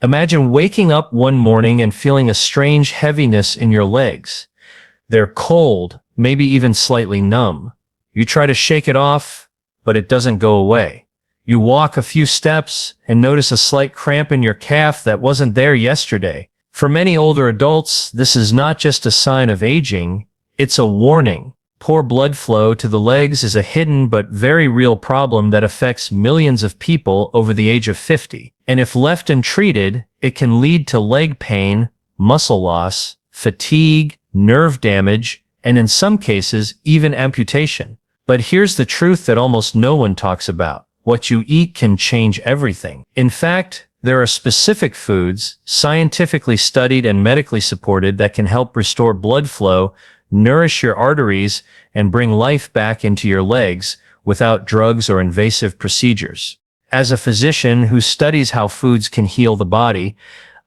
Imagine waking up one morning and feeling a strange heaviness in your legs. They're cold, maybe even slightly numb. You try to shake it off, but it doesn't go away. You walk a few steps and notice a slight cramp in your calf that wasn't there yesterday. For many older adults, this is not just a sign of aging, it's a warning. Poor blood flow to the legs is a hidden but very real problem that affects millions of people over the age of 50. And if left untreated, it can lead to leg pain, muscle loss, fatigue, nerve damage, and in some cases, even amputation. But here's the truth that almost no one talks about. What you eat can change everything. In fact, there are specific foods, scientifically studied and medically supported, that can help restore blood flow, nourish your arteries, and bring life back into your legs without drugs or invasive procedures. As a physician who studies how foods can heal the body,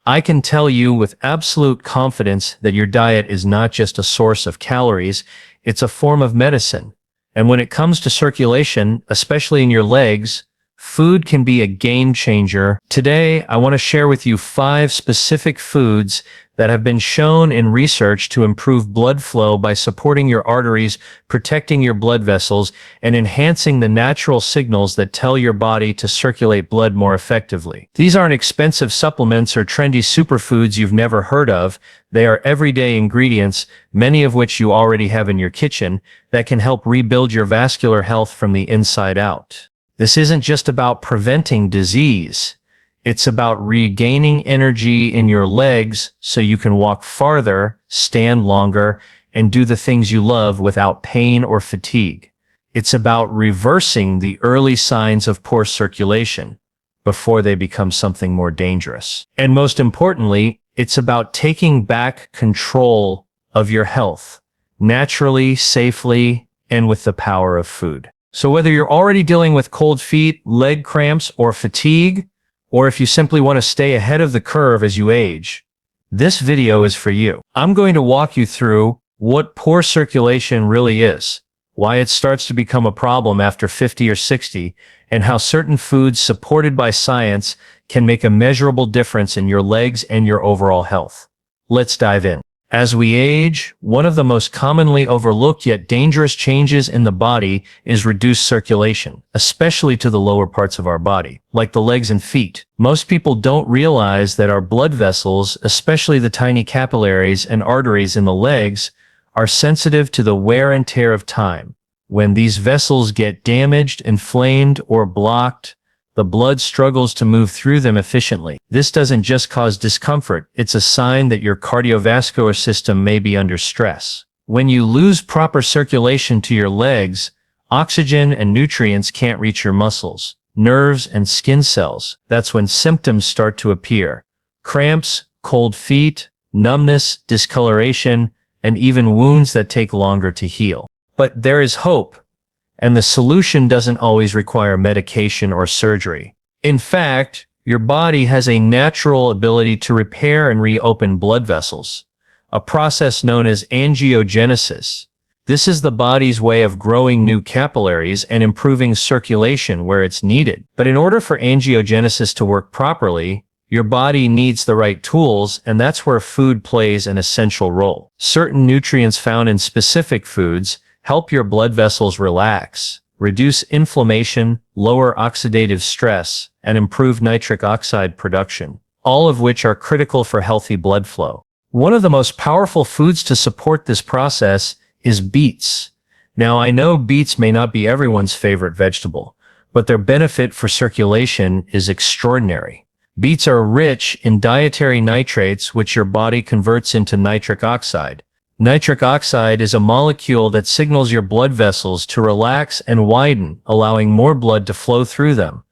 I can tell you with absolute confidence that your diet is not just a source of calories, it's a form of medicine. And when it comes to circulation, especially in your legs, food can be a game changer. Today, I want to share with you 5 specific foods that have been shown in research to improve blood flow by supporting your arteries, protecting your blood vessels, and enhancing the natural signals that tell your body to circulate blood more effectively. These aren't expensive supplements or trendy superfoods you've never heard of. They are everyday ingredients, many of which you already have in your kitchen, that can help rebuild your vascular health from the inside out. This isn't just about preventing disease. It's about regaining energy in your legs so you can walk farther, stand longer, and do the things you love without pain or fatigue. It's about reversing the early signs of poor circulation before they become something more dangerous. And most importantly, it's about taking back control of your health, naturally, safely, and with the power of food. So whether you're already dealing with cold feet, leg cramps, or fatigue, or if you simply want to stay ahead of the curve as you age, this video is for you. I'm going to walk you through what poor circulation really is, why it starts to become a problem after 50 or 60, and how certain foods supported by science can make a measurable difference in your legs and your overall health. Let's dive in. As we age, one of the most commonly overlooked yet dangerous changes in the body is reduced circulation, especially to the lower parts of our body, like the legs and feet. Most people don't realize that our blood vessels, especially the tiny capillaries and arteries in the legs, are sensitive to the wear and tear of time. When these vessels get damaged, inflamed, or blocked, the blood struggles to move through them efficiently. This doesn't just cause discomfort, it's a sign that your cardiovascular system may be under stress. When you lose proper circulation to your legs, oxygen and nutrients can't reach your muscles, nerves, and skin cells. That's when symptoms start to appear. Cramps, cold feet, numbness, discoloration, and even wounds that take longer to heal. But there is hope. And the solution doesn't always require medication or surgery. In fact, your body has a natural ability to repair and reopen blood vessels, a process known as angiogenesis. This is the body's way of growing new capillaries and improving circulation where it's needed. But in order for angiogenesis to work properly, your body needs the right tools, and that's where food plays an essential role. Certain nutrients found in specific foods help your blood vessels relax, reduce inflammation, lower oxidative stress, and improve nitric oxide production, all of which are critical for healthy blood flow. One of the most powerful foods to support this process is beets. Now, I know beets may not be everyone's favorite vegetable, but their benefit for circulation is extraordinary. Beets are rich in dietary nitrates, which your body converts into nitric oxide. Nitric oxide is a molecule that signals your blood vessels to relax and widen, allowing more blood to flow through them.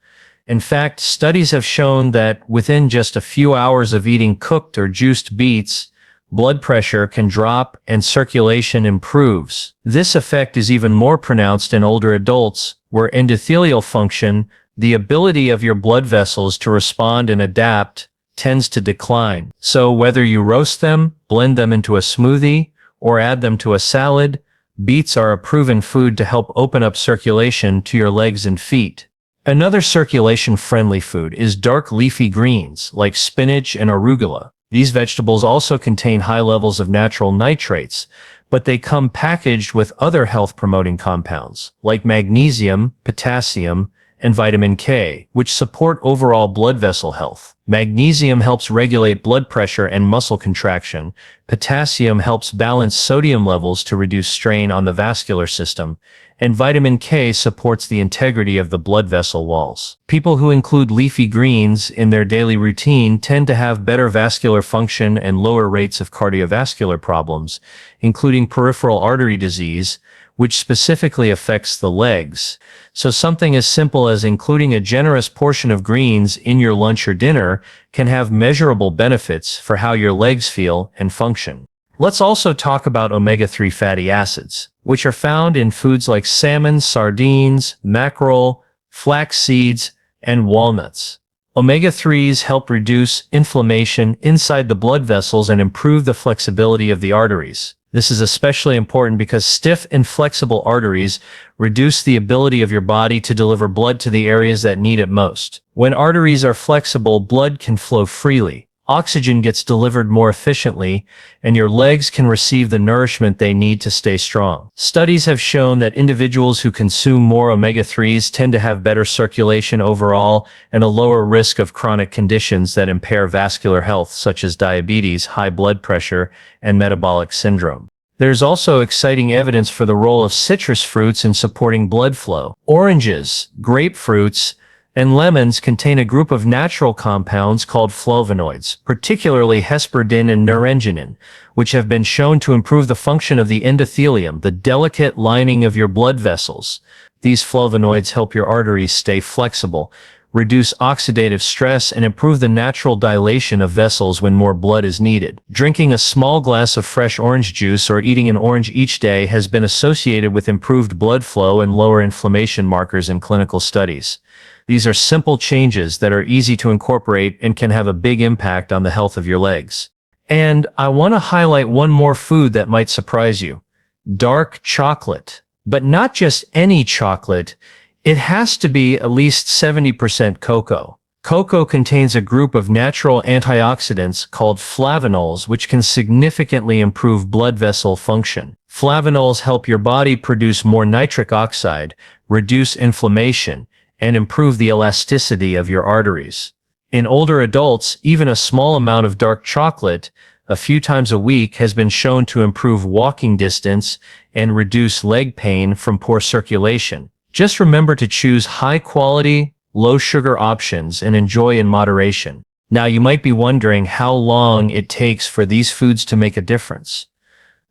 In fact, studies have shown that within just a few hours of eating cooked or juiced beets, blood pressure can drop and circulation improves. This effect is even more pronounced in older adults, where endothelial function, the ability of your blood vessels to respond and adapt, tends to decline. So whether you roast them, blend them into a smoothie, or add them to a salad, beets are a proven food to help open up circulation to your legs and feet. Another circulation-friendly food is dark leafy greens like spinach and arugula. These vegetables also contain high levels of natural nitrates, but they come packaged with other health-promoting compounds like magnesium, potassium, and vitamin K, which support overall blood vessel health. Magnesium helps regulate blood pressure and muscle contraction. Potassium helps balance sodium levels to reduce strain on the vascular system, and vitamin K supports the integrity of the blood vessel walls. People who include leafy greens in their daily routine tend to have better vascular function and lower rates of cardiovascular problems, including peripheral artery disease, which specifically affects the legs. So something as simple as including a generous portion of greens in your lunch or dinner can have measurable benefits for how your legs feel and function. Let's also talk about omega-3 fatty acids, which are found in foods like salmon, sardines, mackerel, flax seeds, and walnuts. Omega-3s help reduce inflammation inside the blood vessels and improve the flexibility of the arteries. This is especially important because stiff, inflexible arteries reduce the ability of your body to deliver blood to the areas that need it most. When arteries are flexible, blood can flow freely. Oxygen gets delivered more efficiently, and your legs can receive the nourishment they need to stay strong. Studies have shown that individuals who consume more omega-3s tend to have better circulation overall and a lower risk of chronic conditions that impair vascular health, such as diabetes, high blood pressure, and metabolic syndrome. There's also exciting evidence for the role of citrus fruits in supporting blood flow. Oranges, grapefruits, and lemons contain a group of natural compounds called flavonoids, particularly hesperidin and naringenin, which have been shown to improve the function of the endothelium, the delicate lining of your blood vessels. These flavonoids help your arteries stay flexible, reduce oxidative stress, and improve the natural dilation of vessels when more blood is needed. Drinking a small glass of fresh orange juice or eating an orange each day has been associated with improved blood flow and lower inflammation markers in clinical studies. These are simple changes that are easy to incorporate and can have a big impact on the health of your legs. And I want to highlight one more food that might surprise you: dark chocolate. But not just any chocolate. It has to be at least 70% cocoa. Cocoa contains a group of natural antioxidants called flavonols, which can significantly improve blood vessel function. Flavonols help your body produce more nitric oxide, reduce inflammation, and improve the elasticity of your arteries. In older adults, even a small amount of dark chocolate a few times a week has been shown to improve walking distance and reduce leg pain from poor circulation. Just remember to choose high-quality, low-sugar options and enjoy in moderation. Now, you might be wondering how long it takes for these foods to make a difference.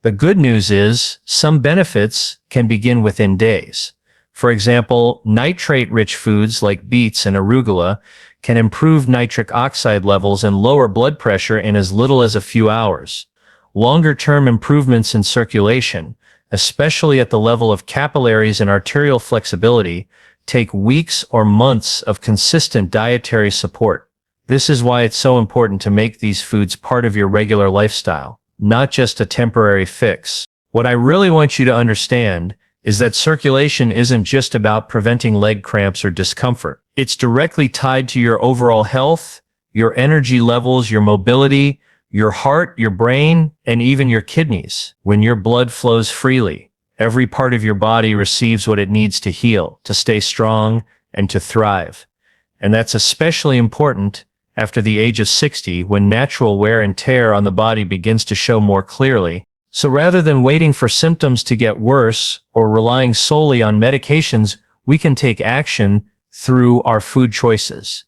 The good news is, some benefits can begin within days. For example, nitrate-rich foods like beets and arugula can improve nitric oxide levels and lower blood pressure in as little as a few hours. Longer-term improvements in circulation, especially at the level of capillaries and arterial flexibility, take weeks or months of consistent dietary support. This is why it's so important to make these foods part of your regular lifestyle, not just a temporary fix. What I really want you to understand is that circulation isn't just about preventing leg cramps or discomfort. It's directly tied to your overall health, your energy levels, your mobility, your heart, your brain, and even your kidneys. When your blood flows freely, every part of your body receives what it needs to heal, to stay strong, and to thrive. And that's especially important after the age of 60, when natural wear and tear on the body begins to show more clearly. So rather than waiting for symptoms to get worse or relying solely on medications, we can take action through our food choices.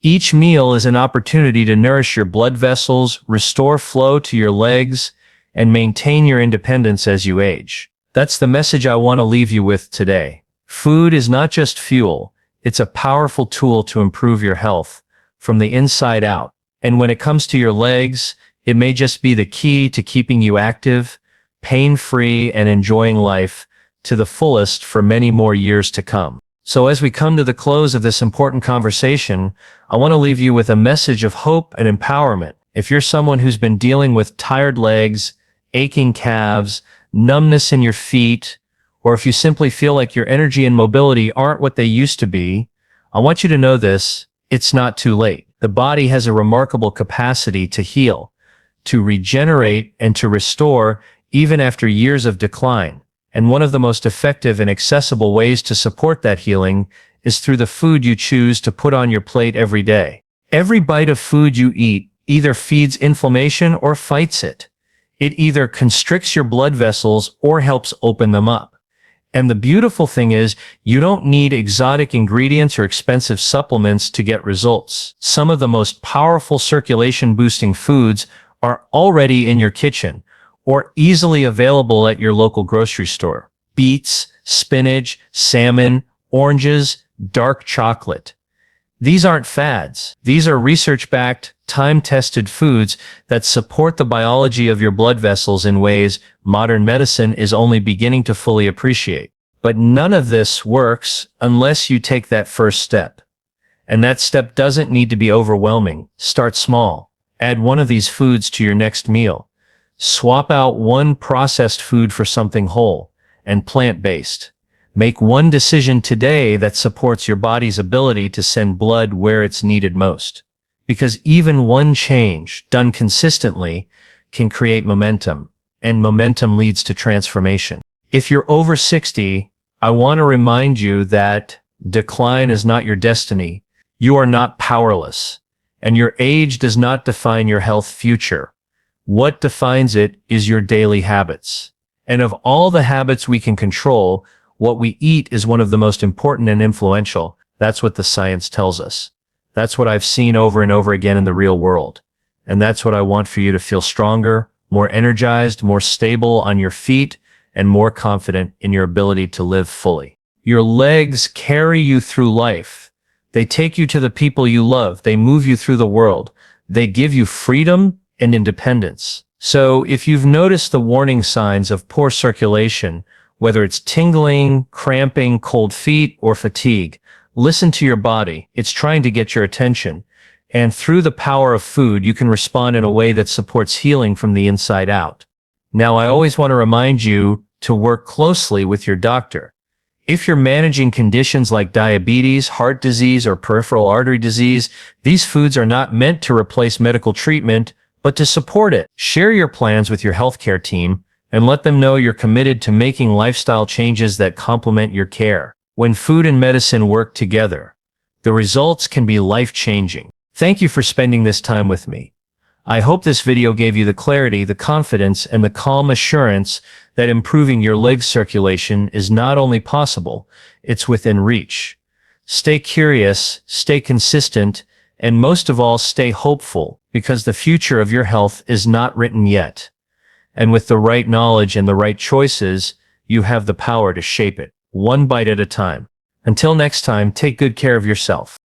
Each meal is an opportunity to nourish your blood vessels, restore flow to your legs, and maintain your independence as you age. That's the message I want to leave you with today. Food is not just fuel, it's a powerful tool to improve your health from the inside out. And when it comes to your legs, it may just be the key to keeping you active, pain-free, and enjoying life to the fullest for many more years to come. So as we come to the close of this important conversation, I want to leave you with a message of hope and empowerment. If you're someone who's been dealing with tired legs, aching calves, numbness in your feet, or if you simply feel like your energy and mobility aren't what they used to be, I want you to know this, it's not too late. The body has a remarkable capacity to heal, to regenerate, and to restore even after years of decline. And one of the most effective and accessible ways to support that healing is through the food you choose to put on your plate every day. Every bite of food you eat either feeds inflammation or fights it. It either constricts your blood vessels or helps open them up. And the beautiful thing is, you don't need exotic ingredients or expensive supplements to get results. Some of the most powerful circulation-boosting foods are already in your kitchen or easily available at your local grocery store. Beets, spinach, salmon, oranges, dark chocolate. These aren't fads. These are research-backed, time-tested foods that support the biology of your blood vessels in ways modern medicine is only beginning to fully appreciate. But none of this works unless you take that first step. And that step doesn't need to be overwhelming. Start small. Add one of these foods to your next meal. Swap out one processed food for something whole and plant-based. Make one decision today that supports your body's ability to send blood where it's needed most. Because even one change, done consistently, can create momentum, and momentum leads to transformation. If you're over 60, I want to remind you that decline is not your destiny. You are not powerless, and your age does not define your health future. What defines it is your daily habits. And of all the habits we can control, what we eat is one of the most important and influential. That's what the science tells us. That's what I've seen over and over again in the real world. And that's what I want for you to feel stronger, more energized, more stable on your feet, and more confident in your ability to live fully. Your legs carry you through life. They take you to the people you love. They move you through the world. They give you freedom and independence. So if you've noticed the warning signs of poor circulation, whether it's tingling, cramping, cold feet, or fatigue, listen to your body. It's trying to get your attention. And through the power of food, you can respond in a way that supports healing from the inside out. Now, I always want to remind you to work closely with your doctor. If you're managing conditions like diabetes, heart disease, or peripheral artery disease, these foods are not meant to replace medical treatment, but to support it. Share your plans with your healthcare team and let them know you're committed to making lifestyle changes that complement your care. When food and medicine work together, the results can be life-changing. Thank you for spending this time with me. I hope this video gave you the clarity, the confidence, and the calm assurance that improving your leg circulation is not only possible, it's within reach. Stay curious, stay consistent, and most of all, stay hopeful, because the future of your health is not written yet. And with the right knowledge and the right choices, you have the power to shape it, one bite at a time. Until next time, take good care of yourself.